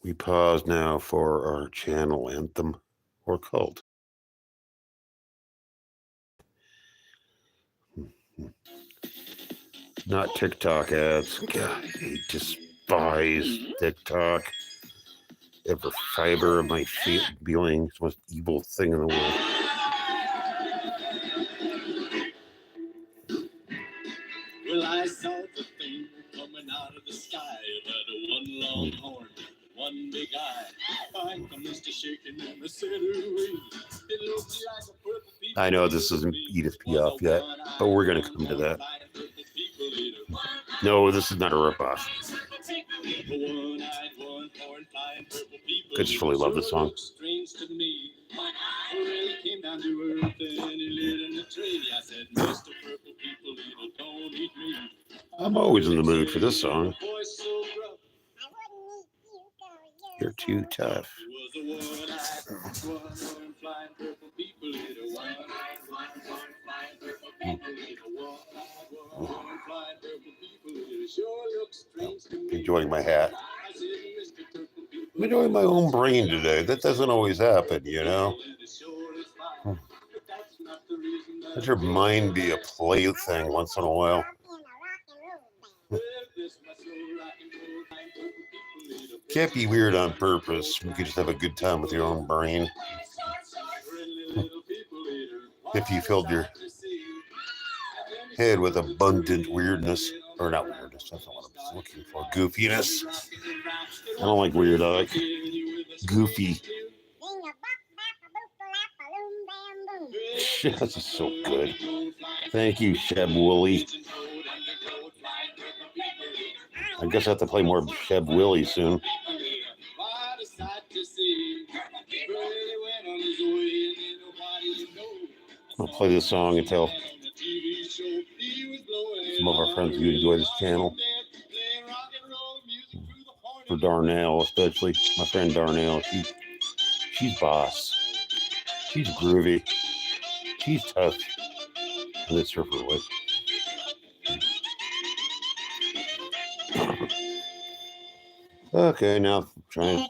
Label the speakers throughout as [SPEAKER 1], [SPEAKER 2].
[SPEAKER 1] We pause now for our channel anthem or cult. Not TikTok ads. God, I despise TikTok. Every fiber of my feeling is the most evil thing in the world.
[SPEAKER 2] Well, I saw the thing coming out of the sky. It had a one long horn, one big eye. I commenced to shaking and I said, ooh, it looks like a purple people.
[SPEAKER 1] I know this isn't Edith Piaf yet, but we're going to come to that. No, this is not a ripoff. I just really love this song. I'm always in the mood for this song. You're too tough. Enjoying my hat. I'm enjoying my own brain today. That doesn't always happen, you know. Let your mind be a plaything once in a while. Can't be weird on purpose. You could just have a good time with your own brain. If you filled your head with abundant weirdness, or not weirdness, that's not what I was looking for. Goofiness. I don't like weird, I like goofy. This is so good. Thank you, Sheb Woolley. I guess I have to play more Sheb Willie soon. I'll play this song until some of our friends who enjoy this channel. For Darnell, especially. My friend Darnell, she's boss. She's groovy. She's tough. And it's her for what. Okay, now trying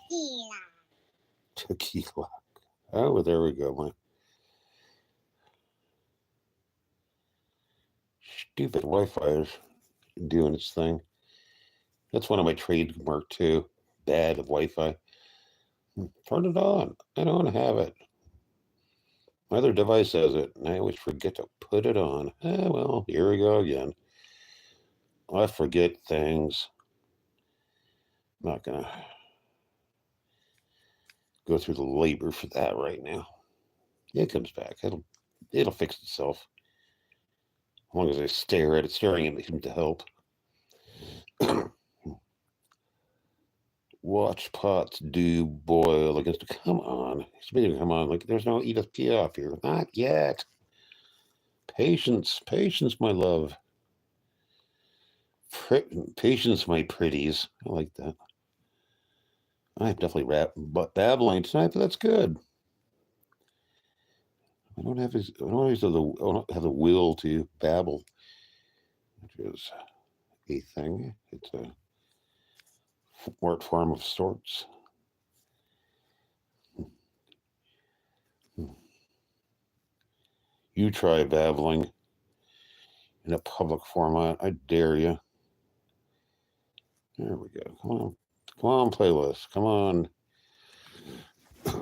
[SPEAKER 1] tequila. Oh, well, there we go. My stupid Wi-Fi is doing its thing. That's one of my trademark too. Bad Wi-Fi. Turn it on. I don't have it. My other device has it, and I always forget to put it on. Well, here we go again. I forget things. I'm not gonna go through the labor for that right now. It comes back. It'll fix itself. As long as I stare at it, staring at it seems to help. Watch pots do boil against. Come on, come on. Like there's no Edith Piaf here. Not yet. Patience, patience, my love. Patience, my pretties. I like that. I'm definitely babbling tonight, but that's good. I don't have the will to babble, which is a thing. It's a art form of sorts. You try babbling in a public format. I dare you. There we go. Come on. Come on, playlist. Come on.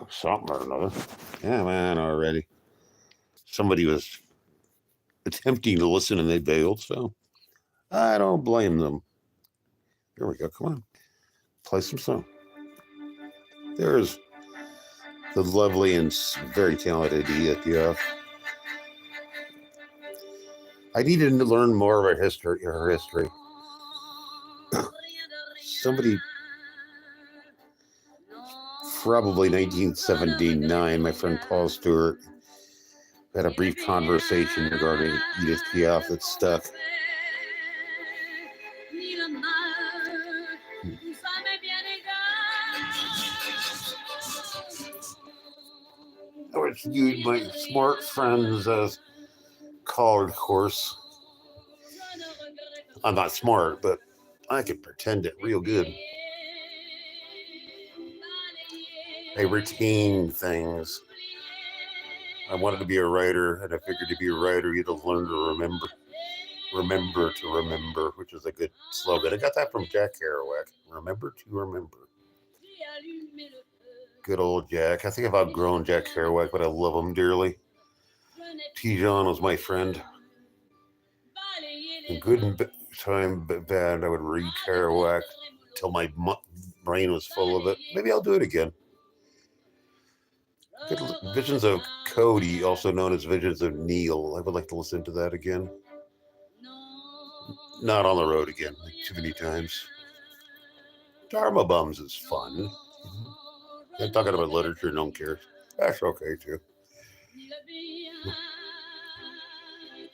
[SPEAKER 1] Something or another. Yeah, man, already. Somebody was attempting to listen and they bailed, so I don't blame them. Here we go. Come on. Play some song. There's the lovely and very talented EDITH PIAF. I needed to learn more about her history. Somebody, probably 1979, my friend Paul Stewart had a brief conversation regarding EDITH PIAF that stuck. I would use my smart friends as college course. I'm not smart, but I can pretend it real good. I retain things. I wanted to be a writer, and I figured to be a writer, you had to learn to remember. Remember to remember, which is a good slogan. I got that from Jack Kerouac. Remember to remember. Good old Jack. I think I've outgrown Jack Kerouac, but I love him dearly. T-John was my friend. In good and time, but bad, I would read Kerouac till my brain was full of it. Maybe I'll do it again. Visions of Cody, also known as Visions of Neil. I would like to listen to that again. Not on the road again, like too many times. Dharma Bums is fun. I'm talking about literature, no one cares. That's okay too.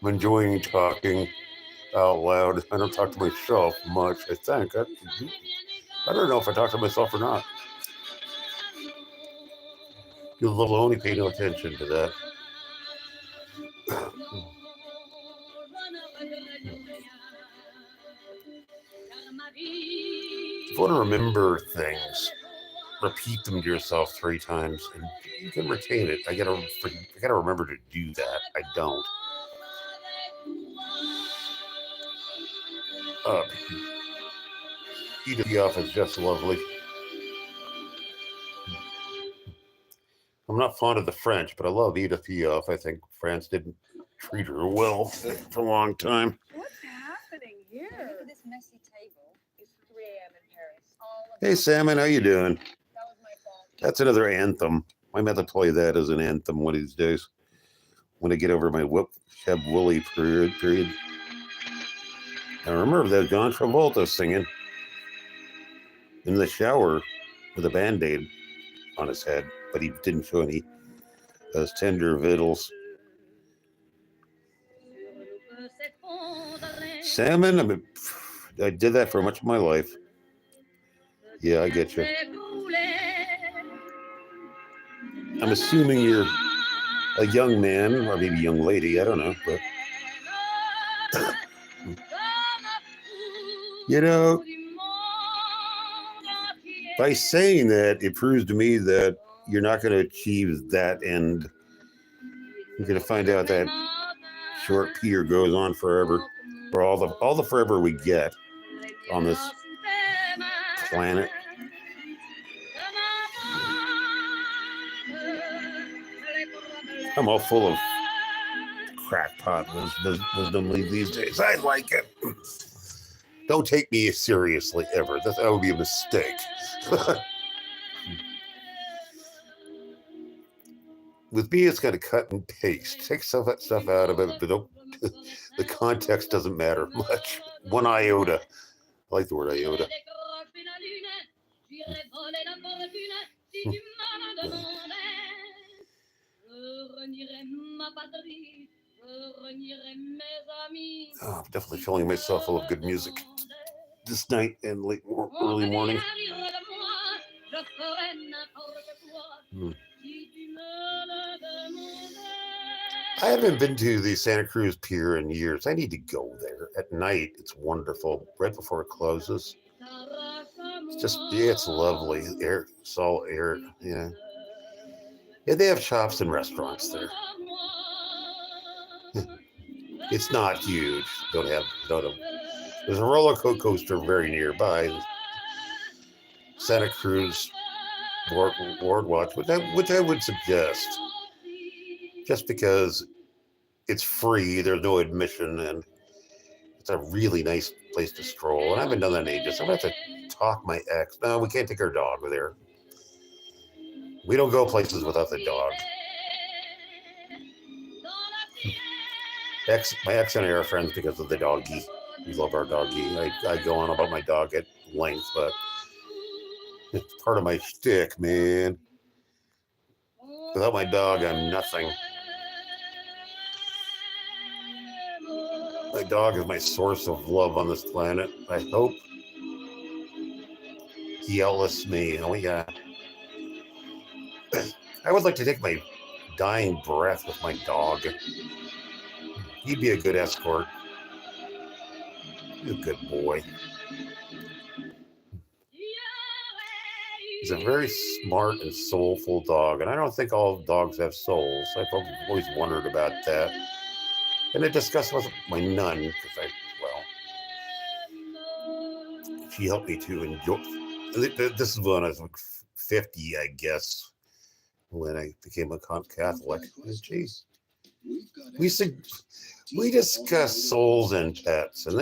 [SPEAKER 1] I'm enjoying talking out loud. I don't talk to myself much, I think. I don't know if I talk to myself or not. You'll only pay no attention to that. If you want to remember things, repeat them to yourself 3 times, and you can retain it. I gotta remember to do that. I don't. EDITH PIAF is just lovely. I'm not fond of the French, but I love EDITH PIAF. I think France didn't treat her well for a long time.
[SPEAKER 3] What's happening here? Look at this messy table. It's 3 a.m. in Paris.
[SPEAKER 1] Hey, Salmon, how you doing?
[SPEAKER 3] That was my fault.
[SPEAKER 1] That's another anthem. I meant to play that as an anthem one of these days. When I get over my Sheb Woolley period. I remember that John Travolta singing in the shower with a Band-Aid on his head, but he didn't show any those tender vittles. Salmon, I did that for much of my life. Yeah, I get you. I'm assuming you're a young man, or maybe a young lady, I don't know, but you know, by saying that, it proves to me that you're not going to achieve that end. You're going to find out that short pier goes on forever, for all the forever we get on this planet. I'm all full of crackpot wisdom these days. I like it. Don't take me seriously ever. That would be a mistake. With me, it's kind of cut and paste. Take some of that stuff out of it, but don't. The context doesn't matter much. One iota. I like the word iota. Oh, I'm definitely feeling myself full of good music this night and early morning. I haven't been to the Santa Cruz Pier in years. I need to go there. At night, it's wonderful. Right before it closes. It's just, yeah, it's lovely. Air, salt air, yeah. Yeah, they have shops and restaurants there. It's not huge. Don't have. There's a roller coaster very nearby. Santa Cruz Boardwalk, which I would suggest, just because it's free. There's no admission, and it's a really nice place to stroll. And I haven't done that in ages. I'm gonna have to talk my ex. No, we can't take our dog there. We don't go places without the dog. My ex and I are friends because of the doggy. We love our doggy. I go on about my dog at length, but it's part of my shtick, man. Without my dog, I'm nothing. My dog is my source of love on this planet. I hope he outlives me. Oh, yeah. I would like to take my dying breath with my dog. He'd be a good escort. He's a good boy. He's a very smart and soulful dog, and I don't think all dogs have souls. I've always wondered about that. And I discussed with my nun, because she helped me to enjoy. This is when I was like 50, I guess, when I became a Catholic. Jeez. We discuss souls and pets, and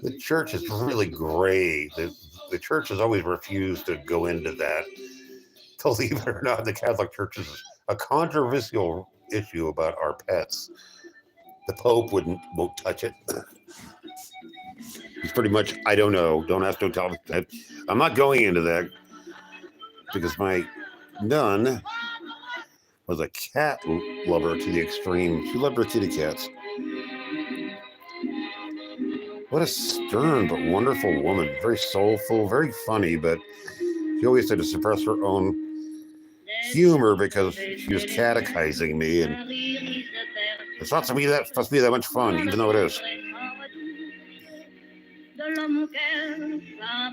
[SPEAKER 1] the church is really great. The church has always refused to go into that. Believe it or not, the Catholic Church is a controversial issue about our pets. The Pope won't touch it. He's pretty much, I don't know. Don't ask, don't tell. I'm not going into that because my nun was a cat lover to the extreme. She loved her kitty cats. What a stern but wonderful woman. Very soulful, very funny, but she always had to suppress her own humor because she was catechizing me, and it's not supposed to be that much fun, even though it is.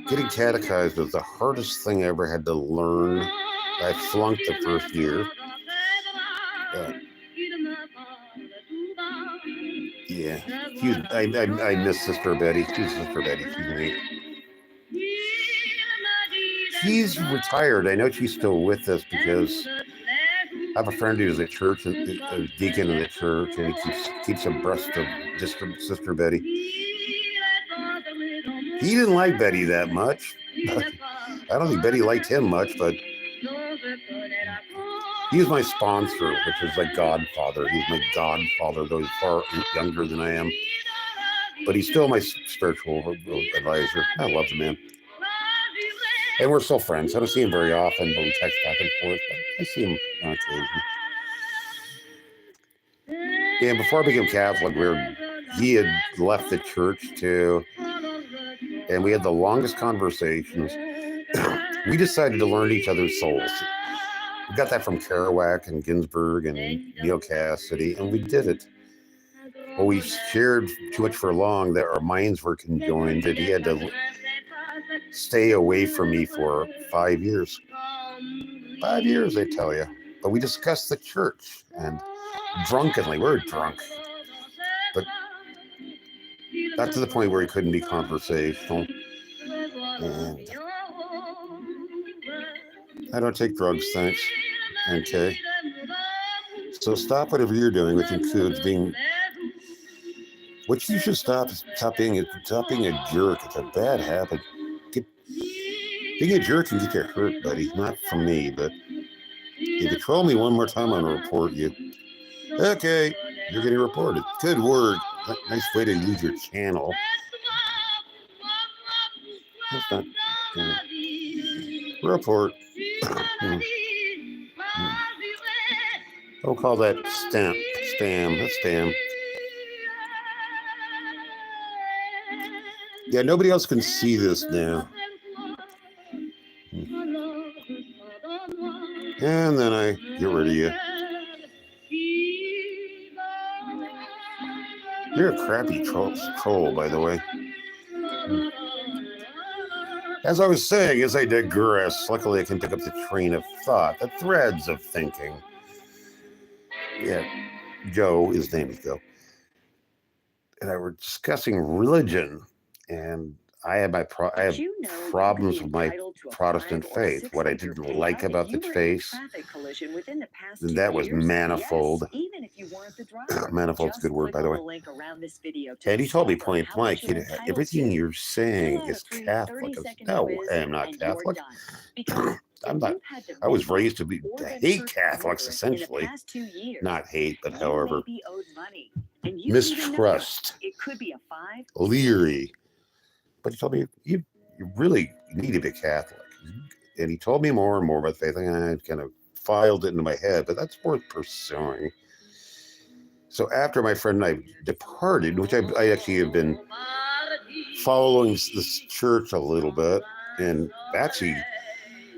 [SPEAKER 1] Getting catechized was the hardest thing I ever had to learn. I flunked the first year. Yeah, I miss Sister Betty. She's Sister Betty. She's neat. She's retired. I know she's still with us because I have a friend who's a church, a deacon in the church, and he keeps abreast of Sister Betty. He didn't like Betty that much. I don't think Betty liked him much, but he's my sponsor, which is like godfather. He's my godfather, though he's far younger than I am. But he's still my spiritual advisor. I love the man. And we're still friends. I don't see him very often, but we text back and forth. But I see him on occasion. And before I became Catholic, he had left the church too. And we had the longest conversations. We decided to learn each other's souls. We got that from Kerouac and Ginsberg and Neil Cassidy, and we did it. Well, we shared too much for long that our minds were conjoined, that he had to stay away from me for 5 years. 5 years, I tell you. But we discussed the church, and drunkenly, we were drunk. But not to the point where he couldn't be conversational. And I don't take drugs, thanks. Okay. So stop whatever you're doing, which includes being. What you should stop is stop being a jerk. It's a bad habit. Being a jerk can get you hurt, buddy. Not from me, but if you troll me one more time, I'm gonna report you. Okay, you're getting reported. Good word. Nice way to lose your channel. That's not. Report. Don't call that spam. That's spam. Yeah, nobody else can see this now. And then I get rid of you. You're a crappy troll, by the way. As I was saying, as I digress, luckily I can pick up the train of thought, the threads of thinking. Yeah, Joe, his name is Joe. And I were discussing religion, and I have problems with my Protestant faith. What I didn't like about the faith, that was manifold. Manifold's a good word, by the way. And he told me point blank, everything you're saying is Catholic. No, I am not Catholic. I'm not. I was raised to hate Catholics, essentially. Not hate, but however, mistrust, leery. But he told me, you really need to be Catholic. And he told me more and more about faith. And I kind of filed it into my head, but that's worth pursuing. So after my friend and I departed, which I actually have been following this church a little bit and actually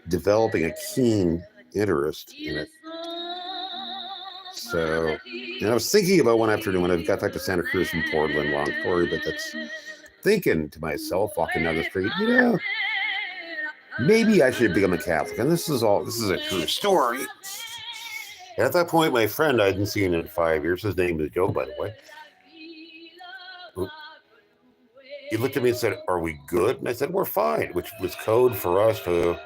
[SPEAKER 1] developing a keen interest in it. So, and I was thinking about one afternoon when I got back to Santa Cruz from Portland, long story, but that's thinking to myself, walking down the street, maybe I should become a Catholic. And this is a true story. At that point, my friend I hadn't seen in 5 years, his name is Joe, by the way, he looked at me and said, "Are we good?" And I said, "We're fine," which was code for us to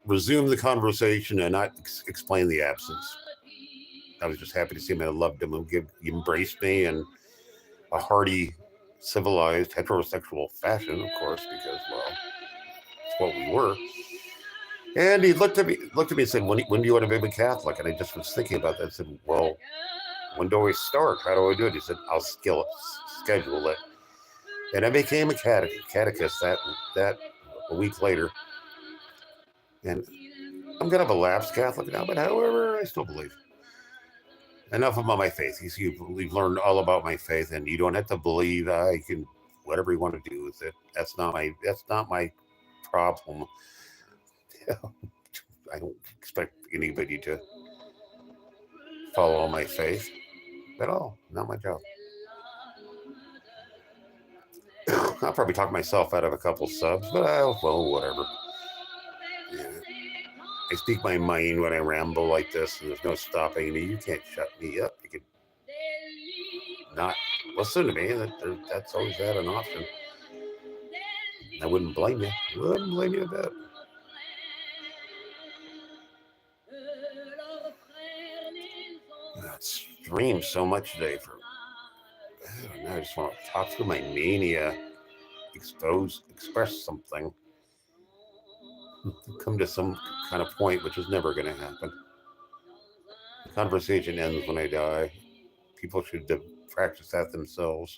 [SPEAKER 1] resume the conversation and not explain the absence. I was just happy to see him. I loved him. He embraced me in a hearty, civilized, heterosexual fashion, of course, because, well, it's what we were. And he looked at me and said, when do you want to become a Catholic? And I just was thinking about that. I said, well, when do I start? How do I do it? He said, I'll schedule it. And I became a catechist that a week later. And I'm kind of a lapsed Catholic now, but however, I still believe. Enough about my faith. We've learned all about my faith, and you don't have to believe. I can whatever you want to do with it. That's not my problem. I don't expect anybody to follow my faith at all. Not my job. I'll probably talk myself out of a couple subs, but well, whatever. Yeah. I speak my mind when I ramble like this, and there's no stopping me. You can't shut me up. You could not listen to me. That's always had an option. I wouldn't blame you. I wouldn't blame you a bit. I streamed so much today I don't know, I just want to talk through my mania, express something, come to some kind of point, which is never going to happen. The conversation ends when I die. People should practice that themselves.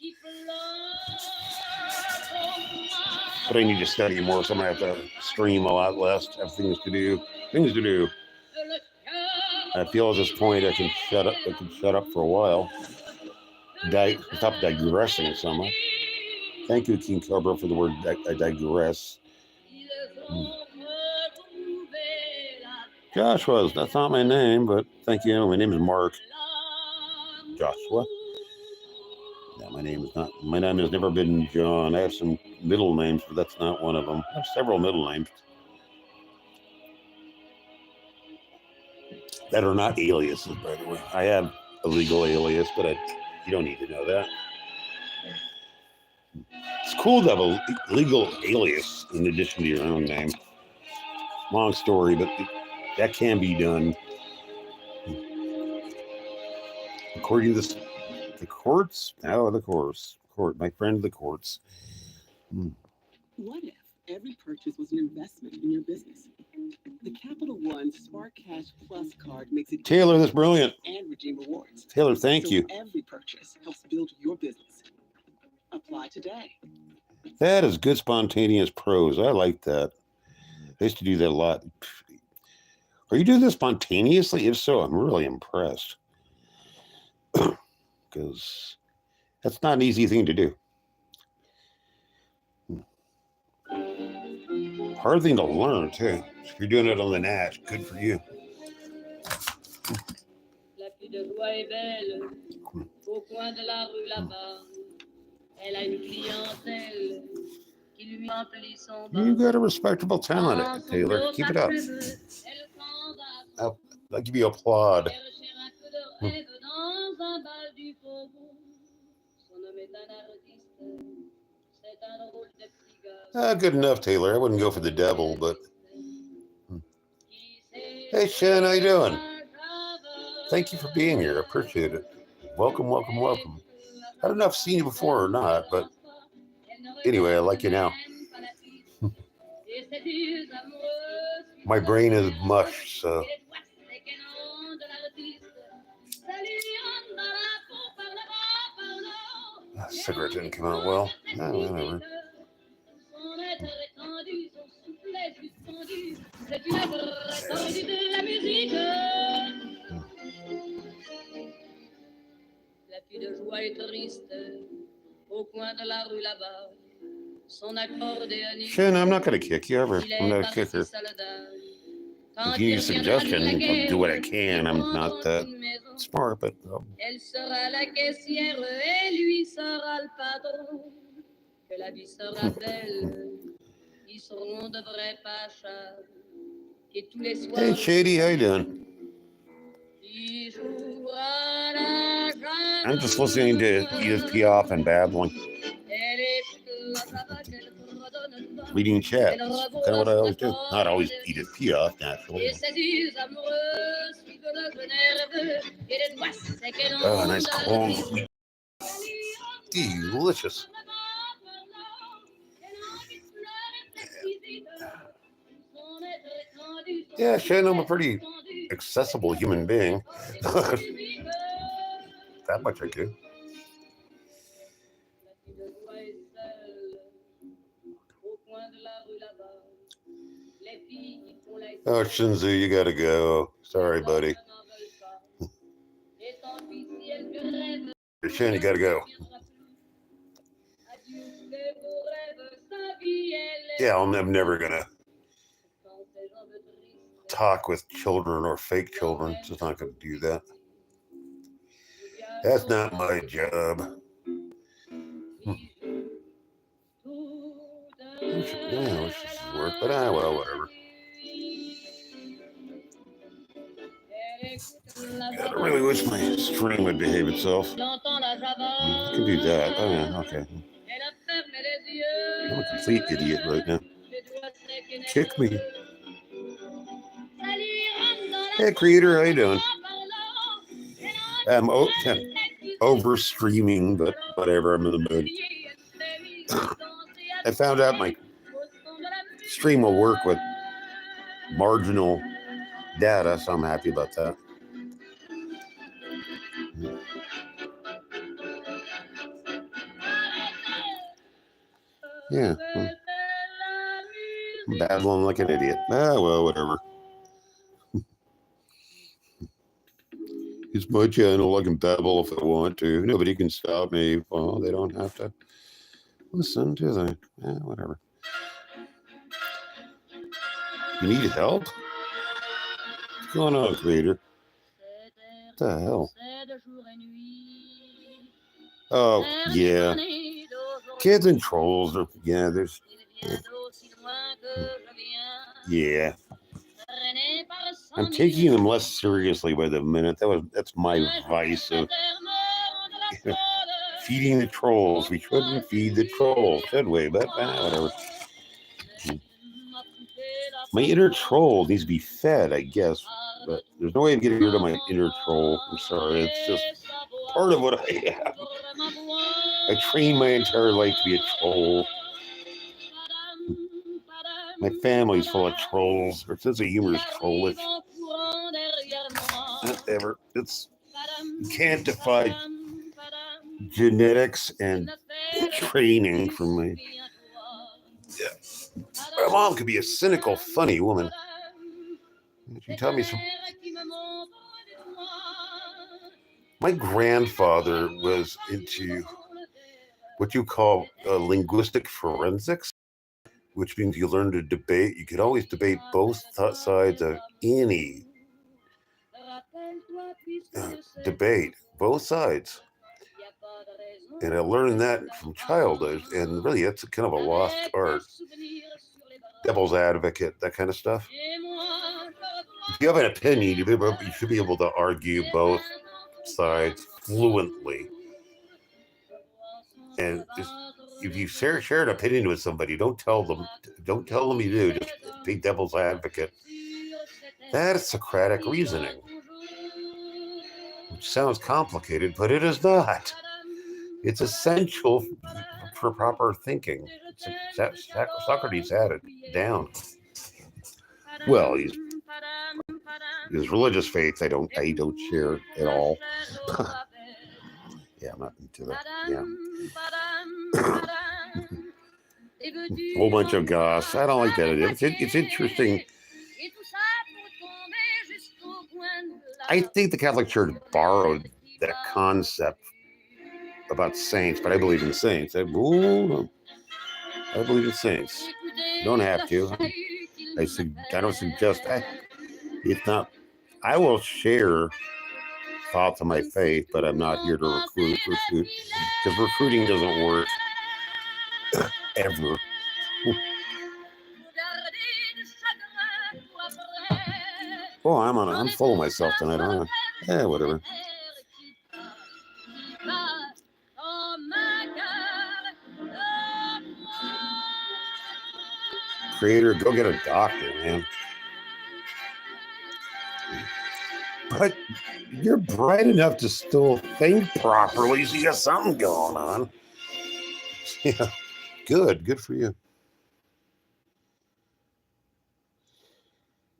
[SPEAKER 1] But I need to study more, so I'm going to have to stream a lot less, have things to do. I feel at this point I can shut up for a while. Stop digressing so much. Thank you, King Cobra, for the word I digress. Joshua, that's not my name, but thank you. My name is Mark. Joshua. Yeah, my name has never been John. I have some middle names, but that's not one of them. I have several middle names that are not aliases, by the way. I have a legal alias, but you don't need to know that. It's cool to have a legal alias in addition to your own name. Long story, but that can be done. According to the courts? Oh, the court. My friend, the courts.
[SPEAKER 4] What if every purchase was an investment in your business? The Capital One Spark Cash Plus card makes it
[SPEAKER 1] Taylor, that's brilliant.
[SPEAKER 4] And redeem rewards.
[SPEAKER 1] Taylor, thank you.
[SPEAKER 4] Every purchase helps build your business. Apply today.
[SPEAKER 1] That is good spontaneous prose. I like that. I used to do that a lot. Are you doing this spontaneously? If so, I'm really impressed. Because that's not an easy thing to do. Hard thing to learn, too. If you're doing it on the Nash, good for you. You got a respectable talent, Taylor. Keep it up. I'll give you applaud. Good enough, Taylor. I wouldn't go for the devil, but... Hey, Shen, how you doing? Thank you for being here. I appreciate it. Welcome, welcome, welcome. I don't know if I've seen you before or not, but anyway, I like you now. My brain is mush, so... Cigarette didn't come out well. No, whatever. Shin, I'm not going to kick you ever. I'm not a kicker. If you need a suggestion, I'll do what I can. I'm not that smart, but... Hey, Shady, how you doing? I'm just listening to Edith Piaf and babbling. Reading chat. That's kind of what I always do. Not always Edith Piaf, naturally. Oh, nice cold. Delicious. Yeah, Shane, I'm a pretty accessible human being. That much I do. Oh, Shinzu, you gotta go. Sorry, buddy. Shane, you gotta go. Yeah, I'm never gonna talk with children or fake children. Just not gonna do that. That's not my job. Yeah, wish this would work, but well, whatever. God, I really wish my stream would behave itself. I can do that. Oh yeah, okay. I'm a complete idiot right now. Kick me. Hey, creator, how you doing? I'm over streaming, but whatever. I'm in the mood. I found out my stream will work with marginal data, so I'm happy about that. Yeah. I'm babbling like an idiot. Well, whatever. It's my channel. I can babble if I want to. Nobody can stop me. Well, they don't have to listen, do they? Whatever. You need help? What's going on, creator? What the hell? Oh, yeah. Kids and trolls are, yeah, there's, yeah. I'm taking them less seriously by the minute. That's my vice of feeding the trolls. We shouldn't feed the trolls, should we? But whatever. My inner troll needs to be fed, I guess. But there's no way of getting rid of my inner troll. I'm sorry. It's just part of what I am. I trained my entire life to be a troll. My family's full of trolls. Their sense of humor is trollish. Whatever. You can't defy genetics and training from my. Yeah. My mom could be a cynical, funny woman. She taught me some. My grandfather was into what you call linguistic forensics, which means you learn to debate. You could always debate both sides of any debate, both sides. And I learned that from childhood, and really it's kind of a lost art. Devil's advocate, that kind of stuff. If you have an opinion, you should be able to argue both sides fluently. And if you share an opinion with somebody, don't tell them you do. Just be devil's advocate. That's Socratic reasoning, which sounds complicated, but it is not. It's essential for proper thinking. Socrates had it down. Well, his religious faith, I don't share at all. Yeah, I'm not into that. Yeah. A whole bunch of goss. I don't like that idea. It's interesting. I think the Catholic Church borrowed that concept about saints, but I believe in saints. I believe in saints. You don't have to. I don't suggest that. If not, I will share thoughts on my faith, but I'm not here to recruit, because recruiting doesn't work ever. Oh, I'm full of myself tonight, aren't I? Yeah, whatever. Creator, go get a doctor, man. But you're bright enough to still think properly, so you got something going on. Yeah, good for you.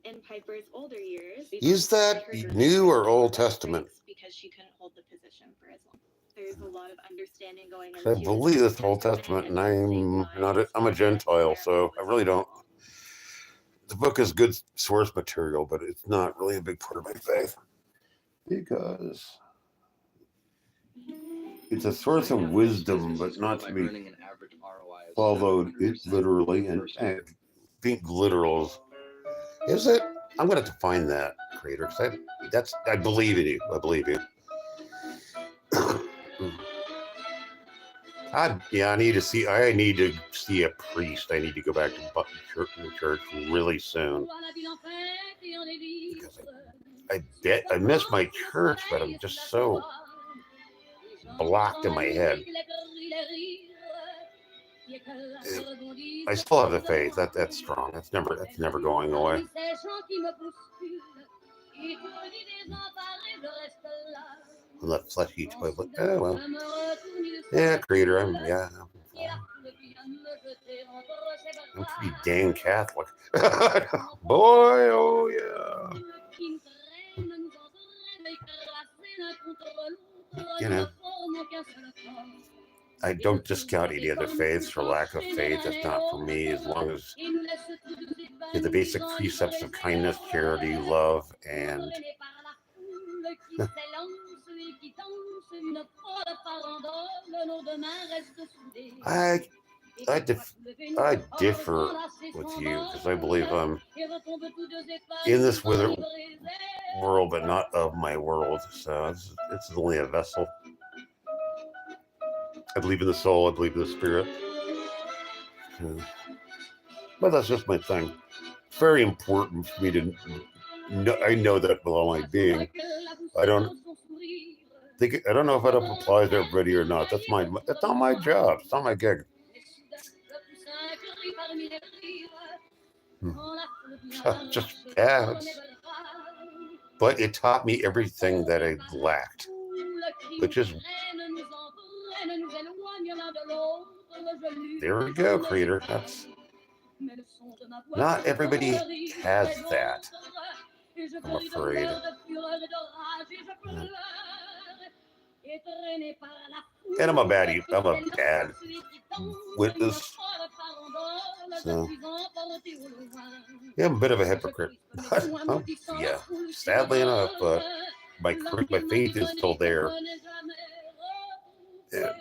[SPEAKER 5] In Piper's older years,
[SPEAKER 1] Is that New or Old Testament?
[SPEAKER 5] because she couldn't hold the position for as long. There's a lot of understanding going
[SPEAKER 1] I
[SPEAKER 5] into
[SPEAKER 1] believe it's Old Testament, and I'm a Gentile, so I really don't. The book is good source material, but it's not really a big part of my faith because it's a source of wisdom, but not to be followed it literally. And being literal is it? I'm going to define that, Creator, because I believe in you. I believe you. I need to see a priest. I need to go back to church really soon. Because I miss my church, but I'm just so blocked in my head. I still have the faith. That's strong. That's never going away. I'm not fleshy toy, but oh well. Yeah, Creator. I'm pretty dang Catholic. Boy, oh yeah. You know, I don't discount any other faiths for lack of faith. That's not for me. As long as the basic precepts of kindness, charity, love, and I differ with you because I believe I'm in this world, but not of my world. So it's only a vessel. I believe in the soul. I believe in the spirit. But that's just my thing. It's very important for me to know. I know that with all my being. I don't know if it applies to everybody or not. That's not my job. It's not my gig. Just but it taught me everything that I lacked, which is there we go, Creator. That's not everybody has that. I'm afraid. And I'm a bad witness. So, yeah, I'm a bit of a hypocrite. Yeah, sadly enough, but my faith is still there. Yeah.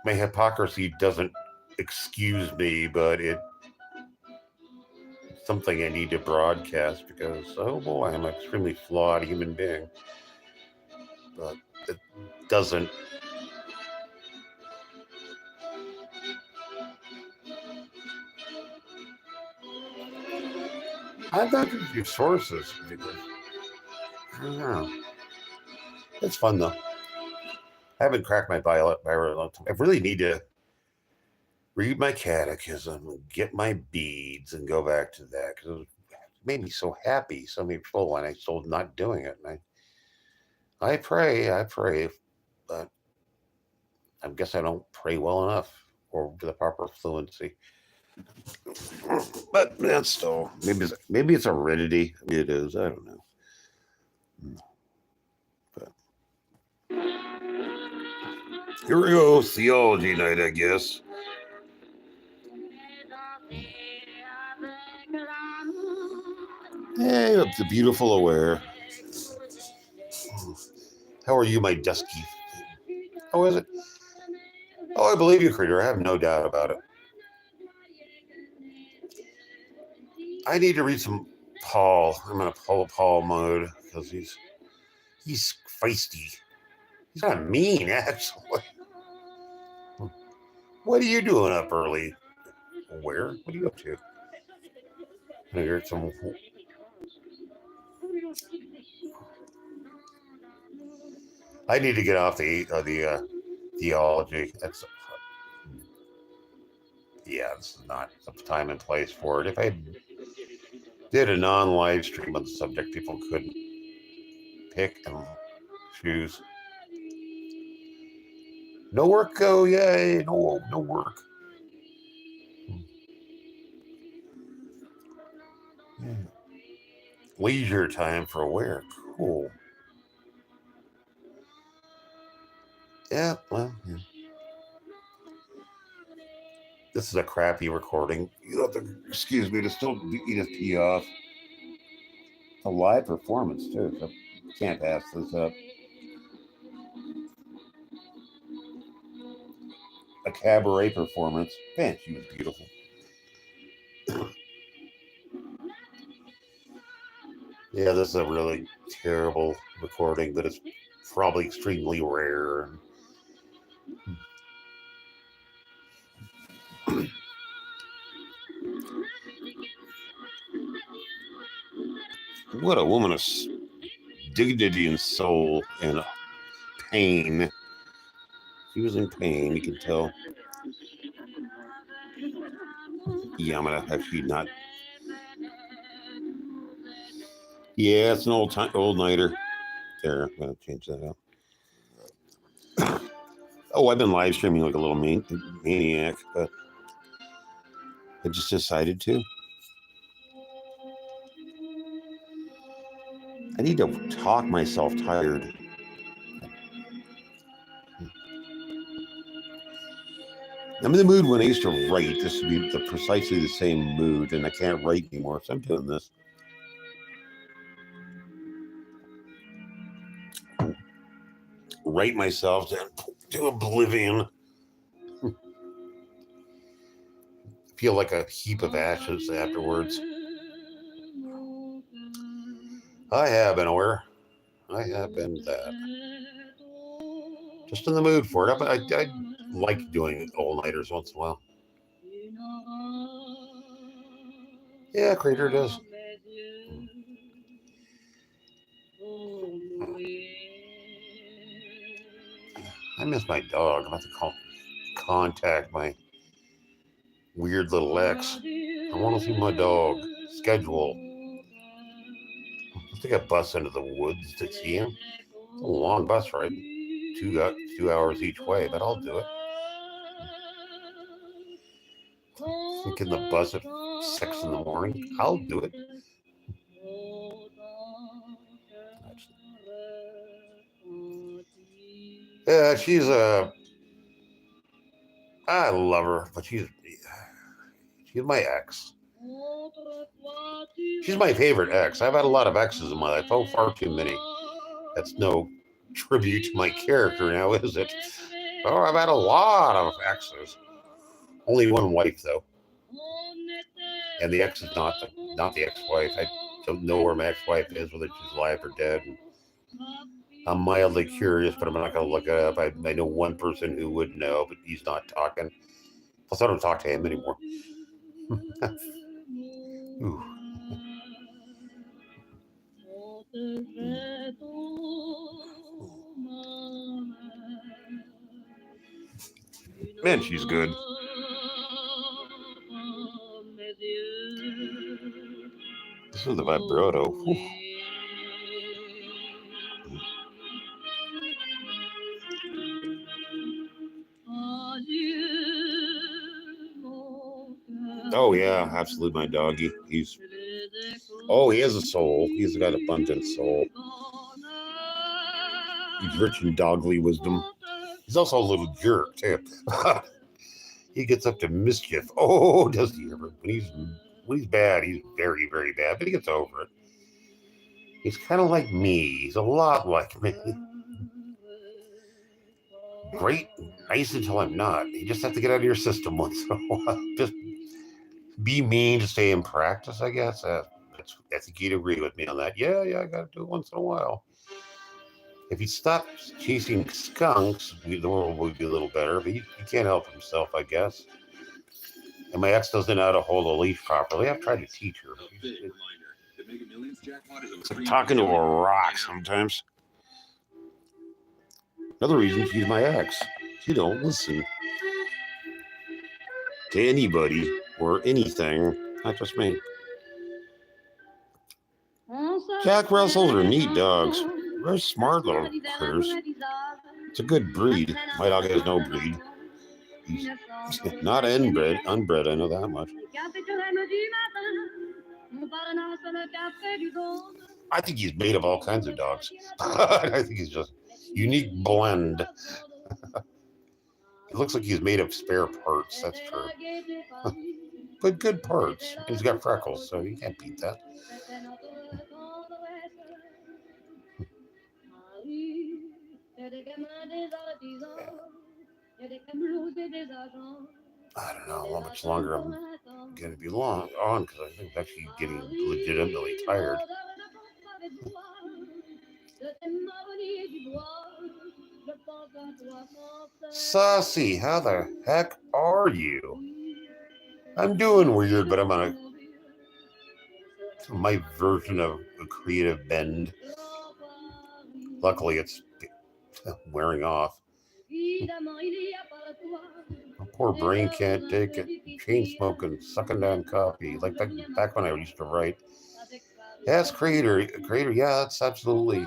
[SPEAKER 1] My hypocrisy doesn't excuse me, but it's something I need to broadcast because, oh boy, I'm an extremely flawed human being. But it doesn't. I've got a few sources. I don't know. It's fun though. I haven't cracked my Bible in a long time. I really need to read my catechism, get my beads, and go back to that because it made me so happy, so many people, when I still not doing it. And I pray, but I guess I don't pray well enough or with the proper fluency. But that's still maybe it's heredity. Maybe it is. I don't know. But here we go, theology night, I guess. Hey, it's a beautiful aware. How are you, my dusky? How is it? Oh, I believe you, Creator. I have no doubt about it. I need to read some Paul. I'm in a Paul mode because he's feisty. He's kind of mean, actually. What are you doing up early? Where? What are you up to? I heard some. I need to get off the theology. That's this is not the time and place for it. If I did a non-live stream on the subject, people couldn't pick and choose. No work, go, yay! No work. Yeah. Leisure time for where? Cool. Yeah, well, yeah. This is a crappy recording. You have to excuse me to still do EDITH PIAF. It's a live performance too, so can't pass this up. A cabaret performance. Man, she was beautiful. Yeah, this is a really terrible recording, but it's probably extremely rare. What a woman of dignity and soul and pain. She was in pain, you can tell. Yeah, I'm gonna actually not. Yeah, it's an old nighter. There, I'm gonna change that out. Oh, I've been live streaming like a little maniac, but I just decided to. I need to talk myself tired. I'm in the mood when I used to write. This would be precisely the same mood, and I can't write anymore, so I'm doing this. Write myself to oblivion. Feel like a heap of ashes afterwards. I have been aware. I have been that. Just in the mood for it. I like doing all-nighters once in a while. Yeah, Crater does. I miss my dog. I'm about to contact my weird little ex. I want to see my dog. Schedule. I think I bus into the woods to see him. It's a long bus ride. 2 hours each way, but I'll do it. Thinking the bus at 6 in the morning. I'll do it. Yeah, she's I love her, but she's my ex. She's my favorite ex. I've had a lot of exes in my life. Oh, far too many. That's no tribute to my character now, is it? Oh, I've had a lot of exes. Only one wife, though. And the ex is not the ex-wife. I don't know where my ex-wife is, whether she's alive or dead. I'm mildly curious, but I'm not going to look it up. I know one person who would know, but he's not talking. Plus, I don't talk to him anymore. Ooh. Man, she's good. This is the vibrato. Ooh. Oh yeah, absolutely, my doggy. He has a soul. He's got abundant soul. He's rich in dogly wisdom. He's also a little jerk too. He gets up to mischief. Oh, does he ever? When he's bad, he's very, very bad, but he gets over it. He's kind of like me. He's a lot like me. Great, nice until I'm not. You just have to get out of your system once in a while. Just be mean to stay in practice, I guess. I think you'd agree with me on that. Yeah, I got to do it once in a while. If he stopped chasing skunks, the world would be a little better, but he can't help himself, I guess. And my ex doesn't know how to hold a leash properly. I've tried to teach her. It's like talking to a rock sometimes. Another reason she's my ex. She don't listen to anybody or anything. Not just me. Jack Russells are neat dogs. Very smart little critters. It's a good breed. My dog has no breed. He's not inbred. Unbred, I know that much. I think he's made of all kinds of dogs. I think he's just unique blend. It looks like he's made of spare parts. That's true. But good parts. And he's got freckles, so you can't beat that. I don't know how much longer I'm going to be on because I think I'm actually getting legitimately tired. Saucy, how the heck are you? I'm doing weird, but I'm on my version of a creative bend. Luckily, it's wearing off. My poor brain can't take it. Chain smoking, sucking down coffee, like back when I used to write. Yes, creator, yeah, that's absolutely.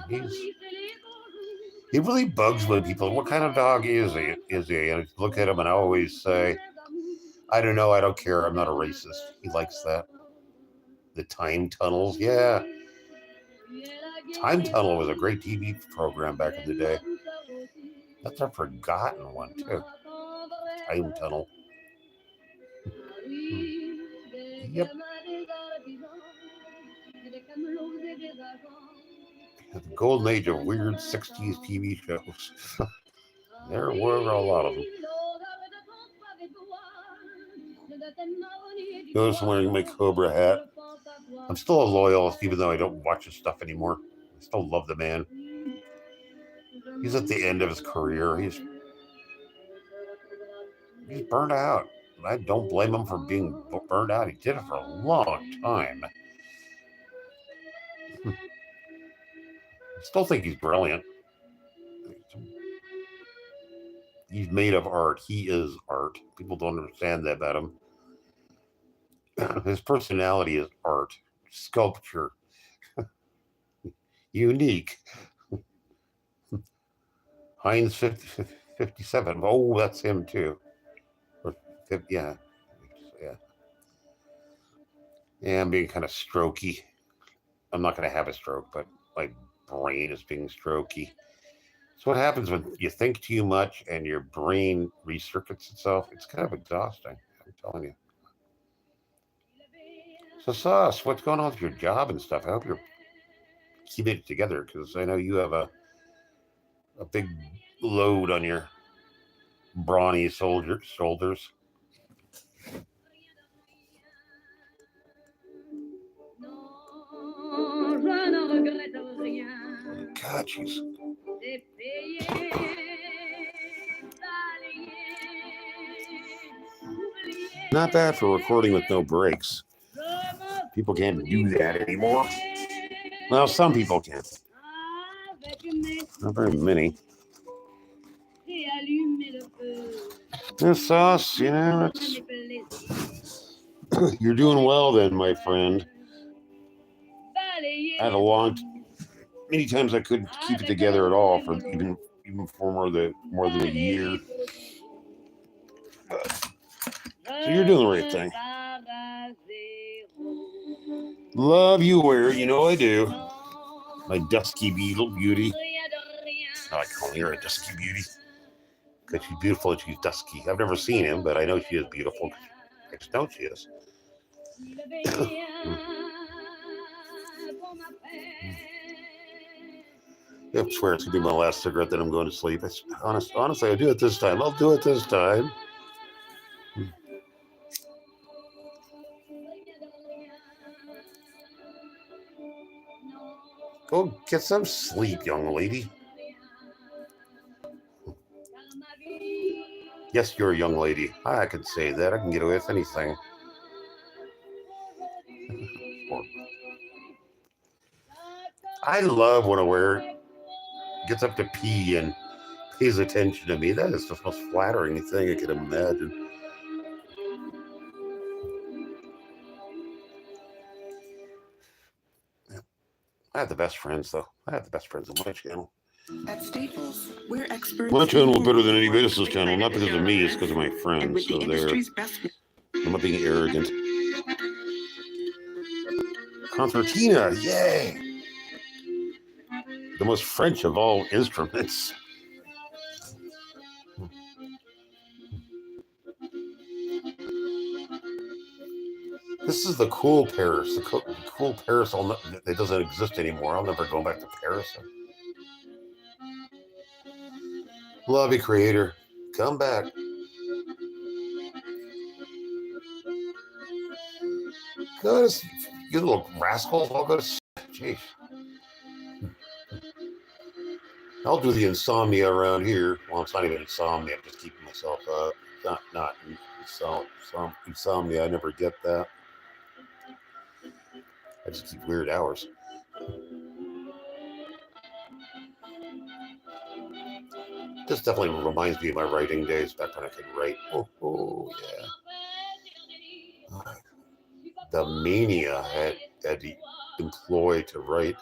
[SPEAKER 1] He really bugs when people. What kind of dog is he? And I look at him and I always say, I don't know, I don't care. I'm not a racist. He likes that. The Time Tunnels, yeah. Time Tunnel was a great TV program back in the day. That's a forgotten one too. Time Tunnel. Yep. The golden age of weird 60s TV shows. There were a lot of them. Notice I'm wearing my Cobra hat. I'm still a loyalist, even though I don't watch his stuff anymore. I still love the man. He's at the end of his career. He's burned out. I don't blame him for being burned out. He did it for a long time. I still think he's brilliant. He's made of art. He is art. People don't understand that about him. His personality is art, sculpture, unique. Heinz 57. Oh, that's him too. Or 50, yeah. Yeah, I'm being kind of strokey. I'm not going to have a stroke, but my brain is being strokey. So what happens when you think too much and your brain recircuits itself? It's kind of exhausting, I'm telling you. So, Sauce, what's going on with your job and stuff? I hope you're keeping it together because I know you have a big load on your brawny shoulders. God, jeez. Not bad for recording with no breaks. People can't do that anymore. Well, some people can. Not very many. This Sauce, you know, you're doing well then, my friend. I had many times I couldn't keep it together at all for even for more than a year. So you're doing the right thing. Love you, Where, you know I do. My dusky beauty. I call her a dusky beauty because she's beautiful and she's dusky. I've never seen him, but I know she is beautiful. I just know she is. I swear it's gonna be my last cigarette, then I'm going to sleep. Honestly, I'll do it this time. I'll do it this time. Go get some sleep, young lady. Yes, you're a young lady. I can say that. I can get away with anything. I love when a Where gets up to pee and pays attention to me. That is the most flattering thing I could imagine. I have the best friends, though. I have the best friends on my channel.
[SPEAKER 4] At Staples, we're experts.
[SPEAKER 1] My channel is better than any business channel, not because of me, it's because of my friends. So there. I'm not being arrogant. Concertina, yay! The most French of all instruments. This is the cool Paris. The cool Paris that doesn't exist anymore. I'll never go back to Paris. Love you, creator. Come back. Go to, you little rascals. I'll go to. Jeez. I'll do the insomnia around here. Well, it's not even insomnia. I'm just keeping myself up. Not insomnia. I never get that. I just keep weird hours. This definitely reminds me of my writing days back when I could write. Oh yeah. The mania I had employed to write.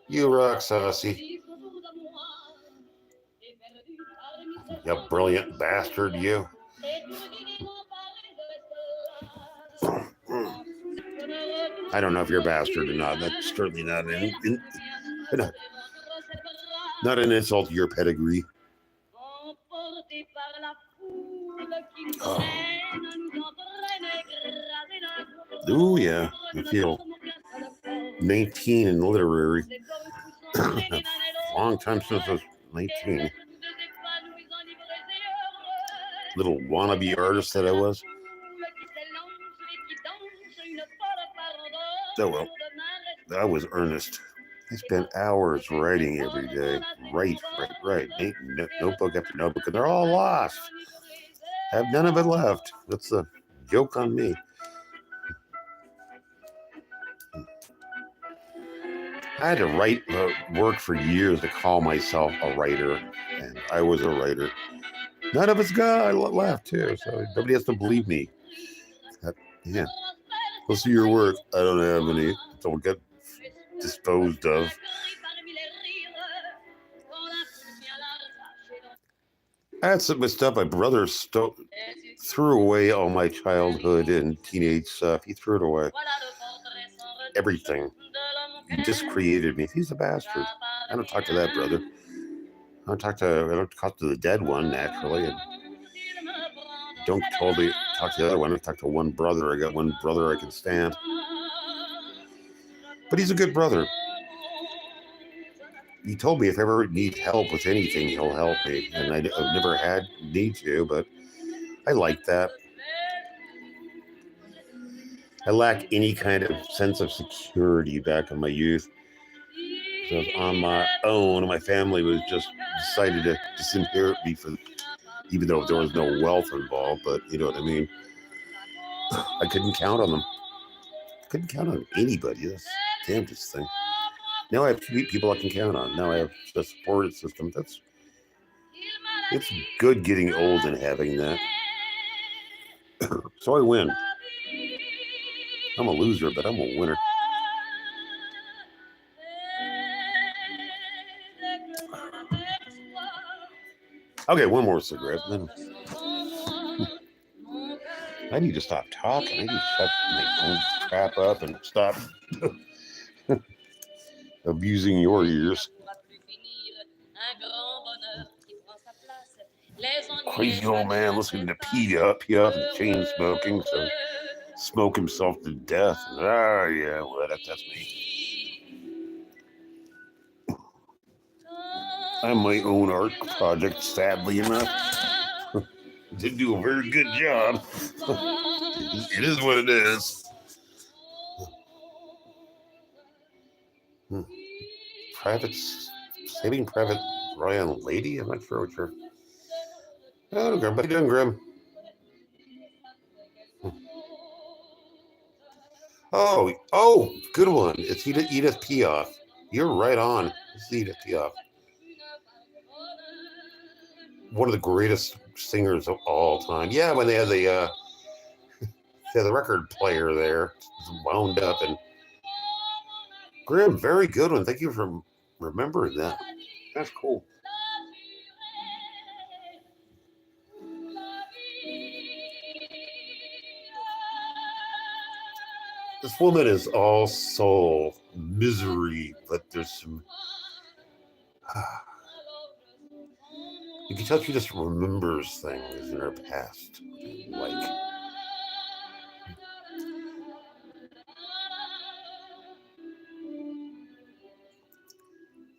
[SPEAKER 1] You rock, Saucy. You brilliant bastard, you. I don't know if you're a bastard or not. That's certainly not not an insult to your pedigree. Oh yeah, I feel 19 in literary. Long time since I was 19. Little wannabe artist that I was. Oh well, I was earnest. I spent hours writing every day. Write. Notebook after notebook, and they're all lost. I have none of it left. That's a joke on me. I had to write work for years to call myself a writer, and I was a writer. None of it's gone left too, so nobody has to believe me. Yeah, we'll see your work. I don't have any. Don't get disposed of. I had some stuff. My brother threw away all my childhood and teenage stuff. He threw it away. Everything. He just created me. He's a bastard. I don't talk to that brother. I don't talk to the dead one naturally. And don't totally talk to the other one. I talk to one brother. I got one brother I can stand. But he's a good brother. He told me if I ever need help with anything, he'll help me. And I've never had need to, but I like that. I lack any kind of sense of security back in my youth. So I was on my own, and my family was just decided to disinherit me even though there was no wealth involved, but you know what I mean. I couldn't count on them. I couldn't count on anybody. That's the damnedest thing. Now I have people I can count on. Now I have a support system. It's good getting old and having that. So I win. I'm a loser, but I'm a winner. Okay, one more cigarette. Then I need to stop talking. I need to shut my own crap up and stop abusing your ears. Crazy old man listening to PIAF and chain smoking, so smoke himself to death. Yeah, well, that's me. I'm my own art project, sadly enough. Didn't do a very good job. It is what it is. Saving Private Ryan Lady? I'm not sure what you're... Oh, Grim, how you doing, Grim? Oh, good one. It's Edith Piaf. You're right on. This is EDITH PIAF. One of the greatest singers of all time. Yeah, when they had the record player there, wound up, and Graham, very good one. Thank you for remembering that. That's cool. This woman is all soul, misery, but there's some. You can tell she just remembers things in her past. Like.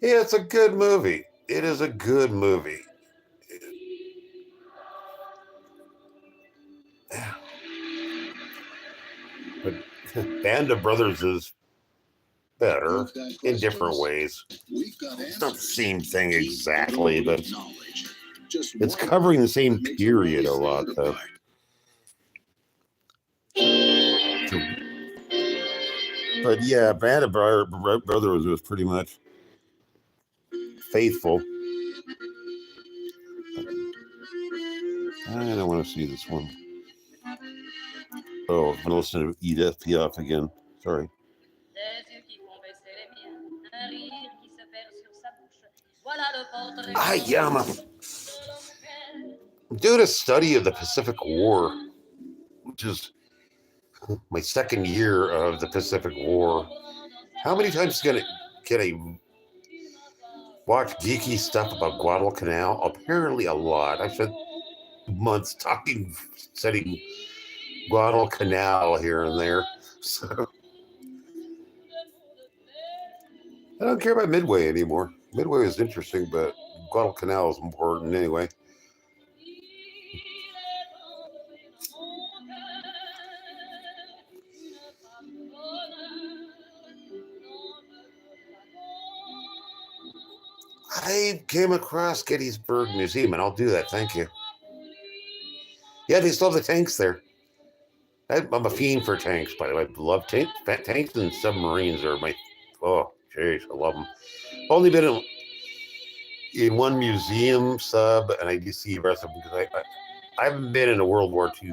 [SPEAKER 1] Yeah, it's a good movie. It is a good movie. But Band of Brothers is better in different ways. It's not the same thing exactly, but it's covering the same period a lot, though. But yeah, Band of Brothers was pretty much faithful. I don't want to see this one. Oh, I'm going to listen to EDITH PIAF again. Sorry. I'm doing a study of the Pacific War, which is my second year of the Pacific War. How many times can I watch geeky stuff about Guadalcanal? Apparently a lot. I spent months studying Guadalcanal here and there. So I don't care about Midway anymore. Midway is interesting, but Guadalcanal is important anyway. I came across Gettysburg Museum, and I'll do that. Thank you. Yeah, they still have the tanks there. I'm a fiend for tanks, by the way. I love tanks. Tanks and submarines are my... Oh, jeez, I love them. Only been in one museum sub, and I do see the rest of them because I haven't been in a World War II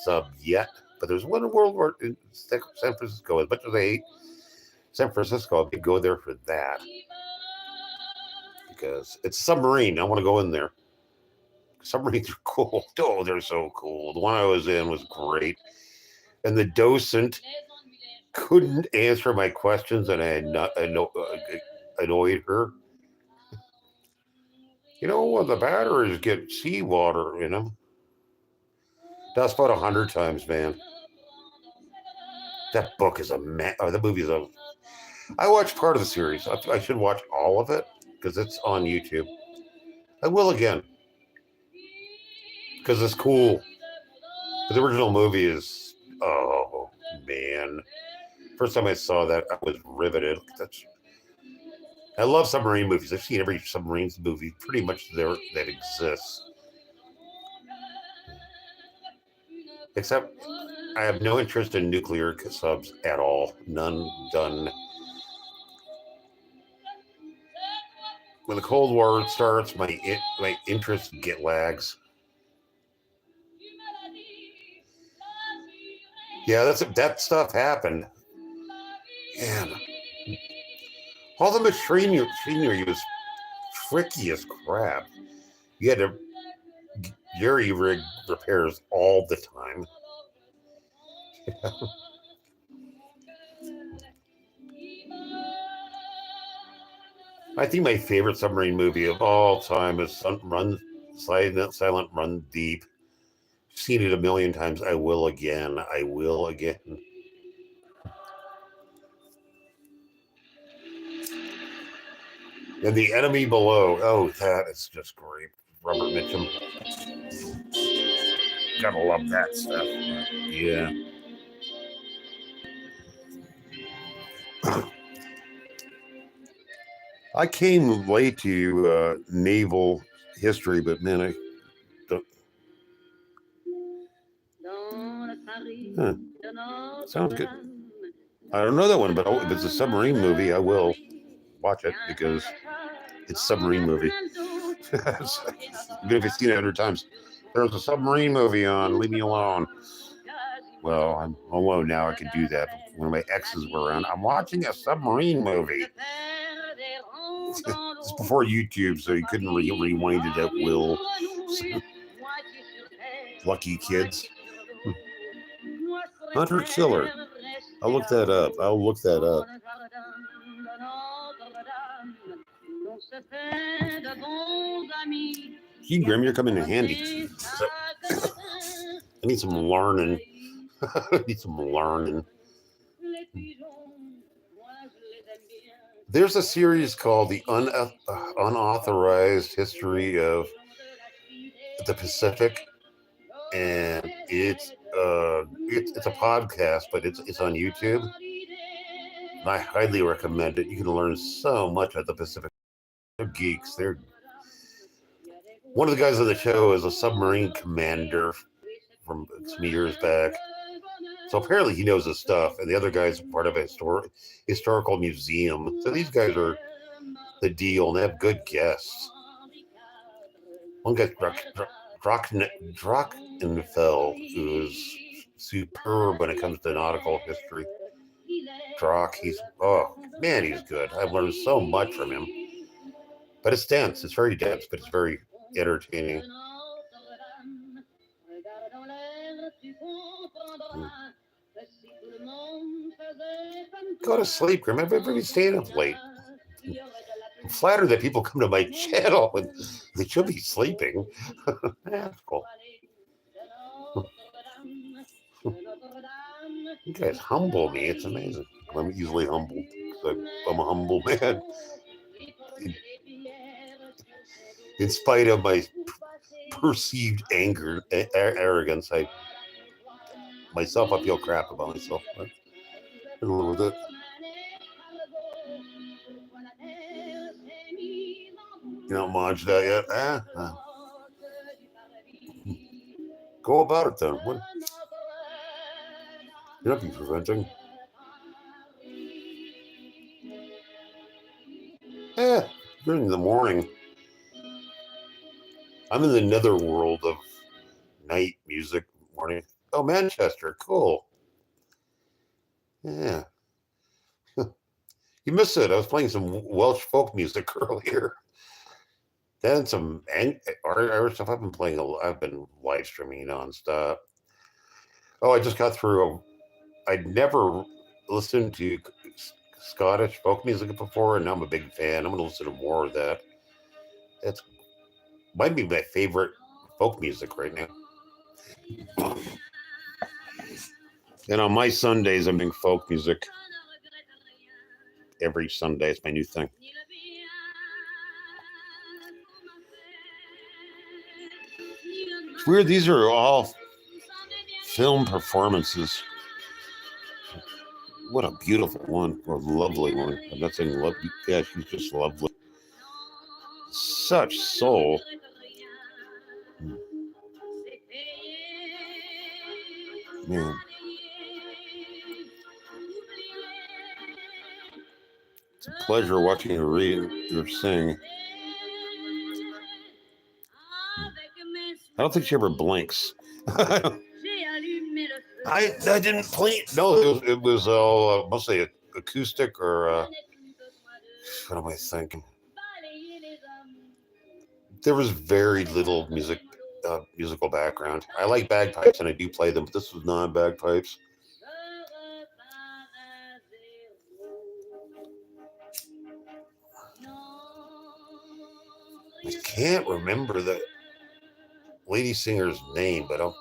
[SPEAKER 1] sub yet, but there's one in World War in San Francisco. As much as I hate San Francisco, I could go there for that because it's a submarine. I want to go in there. Submarines are cool. Oh, they're so cool. The one I was in was great. And the docent couldn't answer my questions, and I had not annoyed her. You know, when the batteries get seawater in them. That's about 100 times, man. That book is the movie is a... I watched part of the series. I should watch all of it because it's on YouTube. I will again. Because it's cool. The original movie is... Oh, man. First time I saw that, I was riveted. I love submarine movies. I've seen every submarines movie pretty much there that exists. Except I have no interest in nuclear subs at all. None, done. When the Cold War starts, my interest lags. Yeah, that stuff happened. Man. All the machinery was tricky as crap. You had to jerry rig repairs all the time. I think my favorite submarine movie of all time is Silent Run Deep. Seen it a million times. I will again. And The Enemy Below. Oh, that is just great. Robert Mitchum. Gotta love that stuff. Yeah. I came late to naval history, but man, I don't. Huh. Sounds good. I don't know that one, but if it's a submarine movie, I will. watch it because it's a submarine movie. Even if it's seen it 100 times, there's a submarine movie on. Leave me alone. Well, I'm alone now. I can do that. When my exes were around, I'm watching a submarine movie. It's before YouTube, so you couldn't rewind it at will. Lucky kids. Hunter Killer. I'll look that up. Gee, Grim, you're coming in handy. I need some learning. There's a series called The Unauthorized History of the Pacific, and it's a podcast, but it's on YouTube. And I highly recommend it. You can learn so much at the Pacific. They're geeks. One of the guys on the show is a submarine commander from some years back. So apparently he knows his stuff, and the other guy's part of a historical museum. So these guys are the deal, and they have good guests. One guy's Drachenfeld, who's superb when it comes to nautical history. He's good. I've learned so much from him. But it's dense. It's very dense, but it's very entertaining. Go to sleep, Grim. Everybody's staying up late. I'm flattered that people come to my channel and they should be sleeping. That's cool. You guys humble me. It's amazing. I'm easily humbled. I'm a humble man. In spite of my perceived anger, arrogance, I feel crap about myself. I live with it. You don't Maj that yet? Go about it then. What? You're not be preventing. During the morning. I'm in the netherworld of night music morning. Oh, Manchester, cool. Yeah. You missed it. I was playing some Welsh folk music earlier. Then some Irish stuff. I've been live streaming nonstop. Oh, I just got through. I'd never listened to Scottish folk music before, and now I'm a big fan. I'm going to listen to more of that. That's might be my favorite folk music right now. And on my Sundays, I'm doing folk music. Every Sunday, it's my new thing. It's weird. These are all film performances. What a beautiful one. Or lovely one. I'm not saying love. Yeah, she's just lovely. Such soul. Man. It's a pleasure watching her read or sing. I don't think she ever blinks. I didn't play. No, it was all mostly acoustic or what am I thinking? There was very little musical background. I like bagpipes and I do play them, but this was non-bagpipes. I can't remember the lady singer's name, but I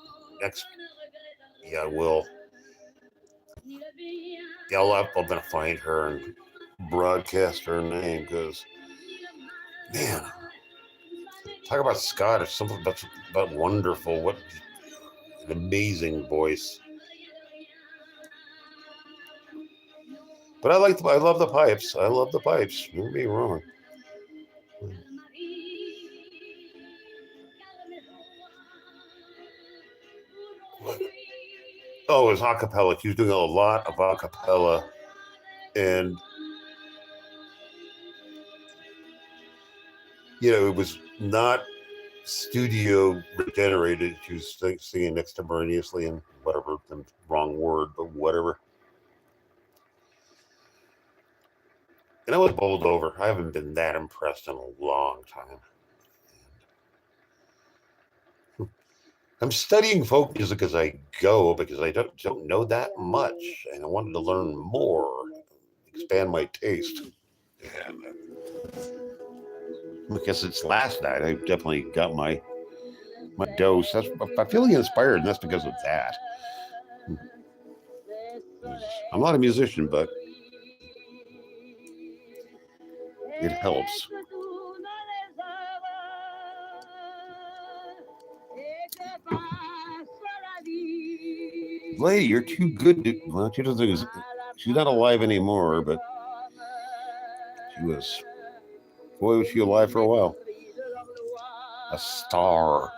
[SPEAKER 1] will. Yeah, I'm gonna find her and broadcast her name because, man, talk about Scottish, something about wonderful. What an amazing voice. But I love the pipes. I love the pipes. Don't get me wrong. Oh, it was acapella. She was doing a lot of acapella, and You know, it was not studio generated. She was singing extemporaneously and whatever, the wrong word, but whatever. And I was bowled over. I haven't been that impressed in a long time. I'm studying folk music as I go because I don't know that much, and I wanted to learn more, expand my taste. And I guess it's last night. I definitely got my dose. I'm feeling inspired, and that's because of that. I'm not a musician, but it helps. Lady, you're too good to. Well, she doesn't. She's not alive anymore, but she was. Boy, was she alive for a while. A star.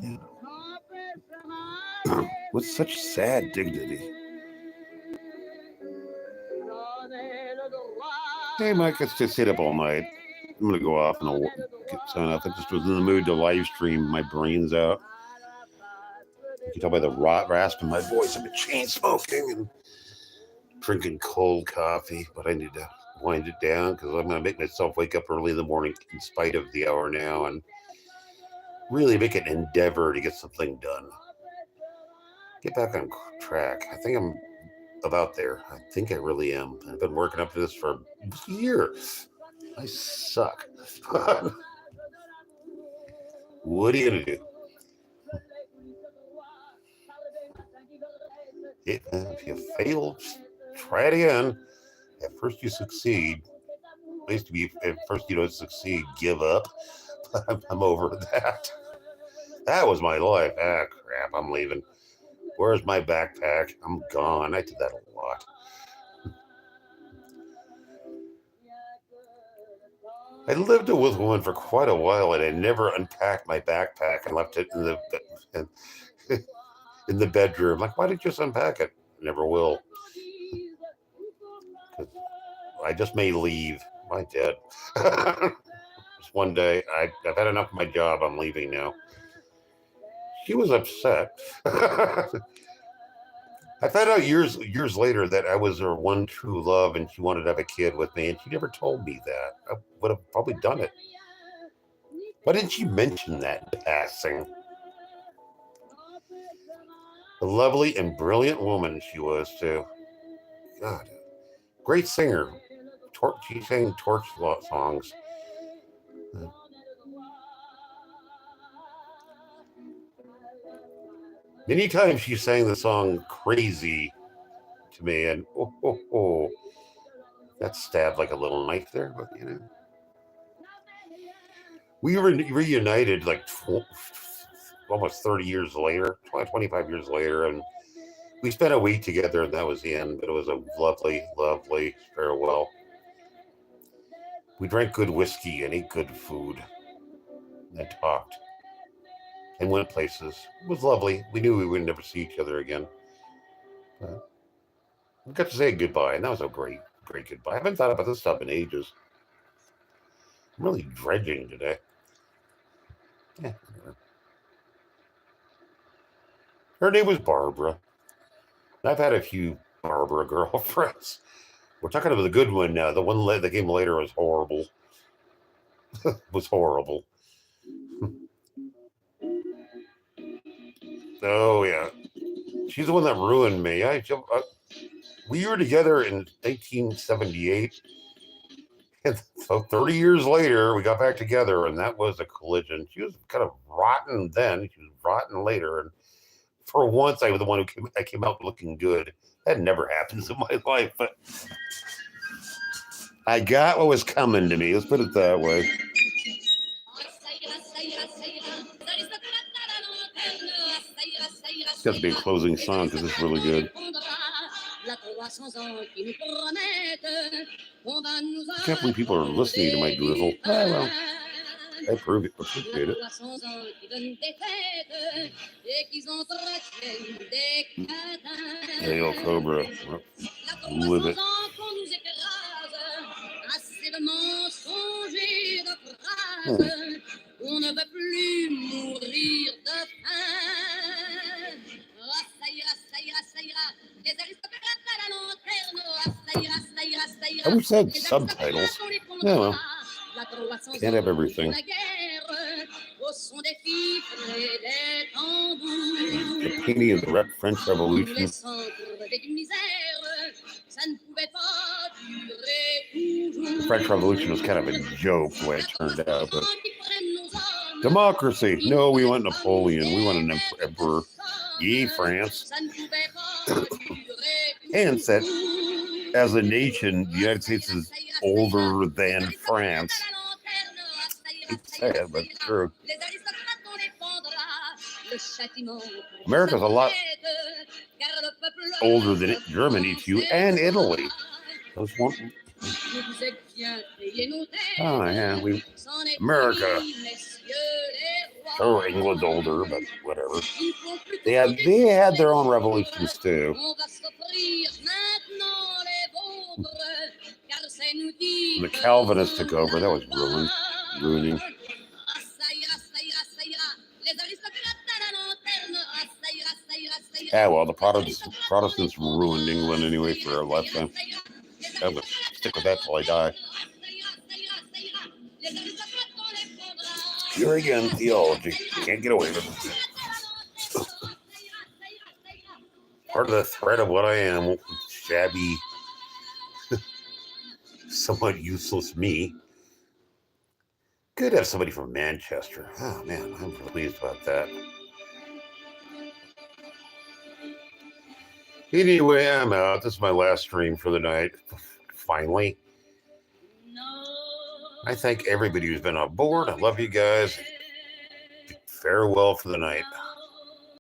[SPEAKER 1] Yeah. With such sad dignity. Hey, Mike, let's just sit up all night. I'm going to go off and get sign off. I just was in the mood to live stream. My brain's out. You can tell by the rasp in my voice. I've been chain smoking and drinking cold coffee, but I need to wind it down because I'm going to make myself wake up early in the morning in spite of the hour now and really make an endeavor to get something done. Get back on track. I think I'm about there. I think I really am. I've been working up to this for a year. I suck. What are you going to do? If you fail, try it again. At first you succeed. At least at first you don't succeed, give up. I'm over that. That was my life. Ah, crap, I'm leaving. Where's my backpack? I'm gone. I did that a lot. I lived with one for quite a while, and I never unpacked my backpack and left it in the bedroom. Like, why did you just unpack it? Never will. I just may leave. I did. Just one day, I've had enough of my job. I'm leaving now. She was upset. I found out years later that I was her one true love and she wanted to have a kid with me, and she never told me that. I would have probably done it. Why didn't she mention that in passing? A lovely and brilliant woman she was, too. God. Great singer. She sang torch songs. Many times she sang the song Crazy to me, and that stabbed like a little knife there, but you know. We were reunited like almost 30 years later, 25 years later, and we spent a week together, and that was the end, but it was a lovely, lovely farewell. We drank good whiskey and ate good food and talked and went places. It was lovely. We knew we would never see each other again. We got to say goodbye, and that was a great, great goodbye. I haven't thought about this stuff in ages. I'm really dredging today. Yeah. Her name was Barbara. I've had a few Barbara girlfriends. We're talking about the good one now. The one that came later was horrible. Was horrible. Oh, yeah. She's the one that ruined me. We were together in 1978. And so 30 years later, we got back together, and that was a collision. She was kind of rotten then. She was rotten later. And for once, I was the one who came out looking good. That never happens in my life, but I got what was coming to me. Let's put it that way. It's got to be a closing song because it's really good. I can't believe people are listening to my drivel. Oh, well. I appreciate it. Hey, yo, Cobra. Live it.
[SPEAKER 2] On ne veut plus mourir de faim. Oh, ça ira, ça ira, ça ira. Les aristocrates à la lanterne. Oh, ça ira, ça ira, ça ira.
[SPEAKER 1] I wish I had subtitles. Yeah, well, can't have everything. The painting of the French Revolution. The French Revolution was kind of a joke the way it turned out, but democracy. No, we want Napoleon. We want an emperor. Yee, France. Hence, that as a nation, the United States is older than France. It's sad, but it's true. America's a lot older than Germany too, and Italy. Those one. Oh yeah, America. Oh, England's older, but whatever. They had their own revolutions too. When the Calvinists took over, that was ruining. Yeah, well, the Protestants ruined England anyway for a lifetime. I would stick with that till I die. Here again, theology. Can't get away with it. Part of the thread of what I am, shabby, somewhat useless me. Good to have somebody from Manchester. Oh, man, I'm pleased about that. Anyway, I'm out. This is my last stream for the night. Finally. I thank everybody who's been on board. I love you guys. Farewell for the night.